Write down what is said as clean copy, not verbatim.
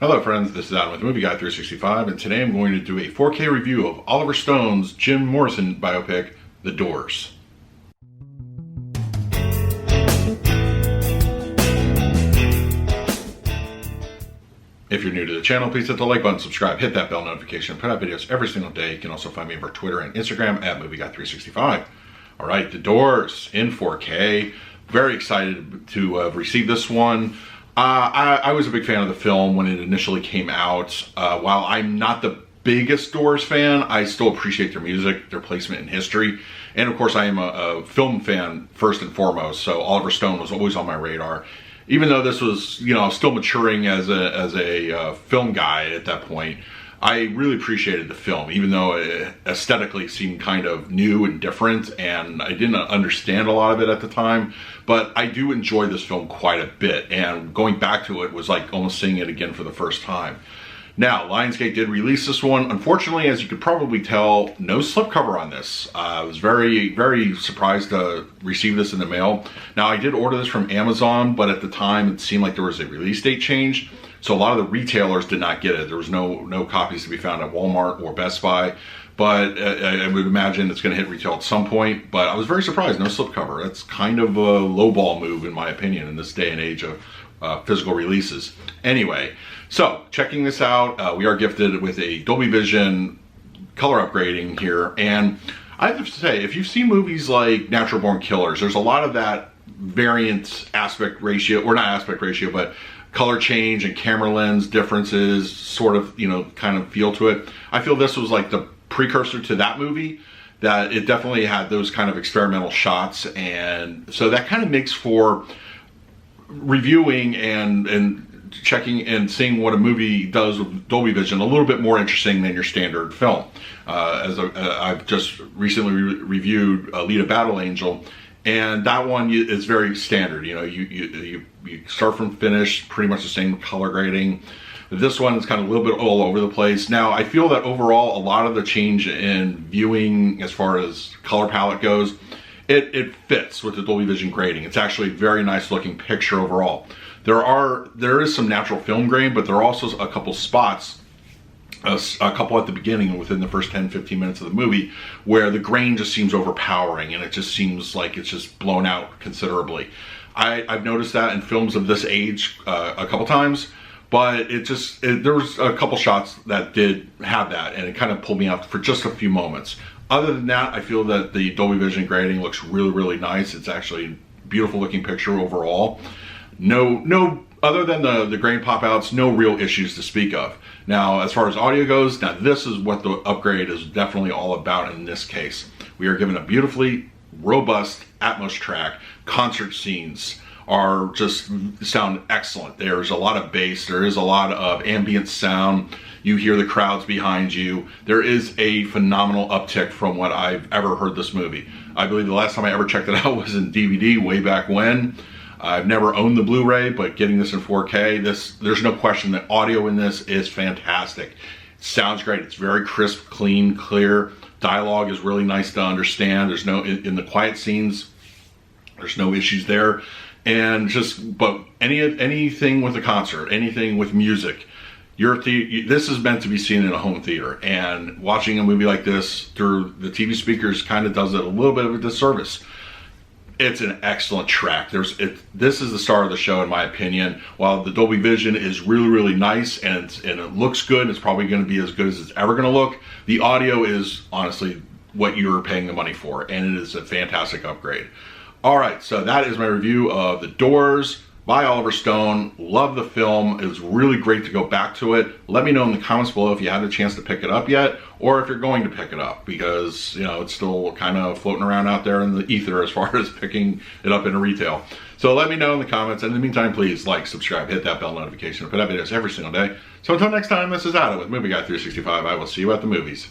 Hello friends, this is Adam with Movie Guy 365, and today I'm going to do a 4K review of Oliver Stone's Jim Morrison biopic, The Doors. If you're new to the channel, please hit the like button, subscribe, hit that bell notification, put out videos every single day. You can also find me over Twitter and Instagram at Movie Guy 365. Alright, The Doors in 4K. Very excited to receive this one. I was a big fan of the film when it initially came out. While I'm not the biggest Doors fan, I still appreciate their music, their placement in history. And of course, I am a film fan first and foremost, so Oliver Stone was always on my radar. Even though this was, still maturing as a film guy at that point, I really appreciated the film, even though it aesthetically seemed kind of new and different, and I didn't understand a lot of it at the time, but I do enjoy this film quite a bit, and going back to it was like almost seeing it again for the first time. Now, Lionsgate did release this one. Unfortunately, as you could probably tell, no slipcover on this. I was very, very surprised to receive this in the mail. Now, I did order this from Amazon, but at the time it seemed like there was a release date change. So a lot of the retailers did not get it. There was no copies to be found at Walmart or Best Buy. But I would imagine it's going to hit retail at some point. But I was very surprised, no slipcover. That's kind of a lowball move, in my opinion, in this day and age of physical releases. Anyway, so checking this out, we are gifted with a Dolby Vision color upgrading here. And I have to say, if you've seen movies like Natural Born Killers, there's a lot of that variant aspect ratio, or not aspect ratio, but color change and camera lens differences sort of, kind of feel to it. I feel this was like the precursor to that movie, that it definitely had those kind of experimental shots, and so that kind of makes for reviewing and checking and seeing what a movie does with Dolby Vision a little bit more interesting than your standard film. I've just recently reviewed Alita Battle Angel, and that one is very standard. You start from finish, pretty much the same color grading. This one is kind of a little bit all over the place. Now, I feel that overall, a lot of the change in viewing as far as color palette goes, it fits with the Dolby Vision grading. It's actually a very nice looking picture overall. There is some natural film grain, but there are also a couple spots, a couple at the beginning within the first 10-15 minutes of the movie, where the grain just seems overpowering and it just seems like it's just blown out considerably. I've noticed that in films of this age a couple times, but there was a couple shots that did have that, and it kind of pulled me out for just a few moments. Other than that, I feel that the Dolby Vision grading looks really, really nice. It's actually a beautiful looking picture overall. No, other than the grain pop outs, no real issues to speak of. Now, as far as audio goes, now this is what the upgrade is definitely all about in this case. We are given a beautifully robust Atmos track. Concert scenes are just sound excellent. There's a lot of bass, there is a lot of ambient sound. You hear the crowds behind you. There is a phenomenal uptick from what I've ever heard this movie. I believe the last time I ever checked it out was in DVD way back when. I've never owned the Blu-ray, but getting this in 4K, there's no question that audio in this is fantastic. It sounds great. It's very crisp, clean, clear. Dialogue is really nice to understand. There's no, in the quiet scenes, there's no issues there. And but anything with a concert, anything with music, this is meant to be seen in a home theater, and watching a movie like this through the TV speakers kind of does it a little bit of a disservice. It's an excellent track. This is the star of the show, in my opinion. While the Dolby Vision is really, really nice and it looks good, it's probably going to be as good as it's ever going to look. The audio is honestly what you're paying the money for, and it is a fantastic upgrade. All right, so that is my review of The Doors by Oliver Stone. Love the film. It was really great to go back to it. Let me know in the comments below if you had a chance to pick it up yet, or if you're going to pick it up, because it's still kind of floating around out there in the ether as far as picking it up in retail. So let me know in the comments. In the meantime, please like, subscribe, hit that bell notification. I put out videos every single day. So until next time, this is Adam with Movie Guy 365. I will see you at the movies.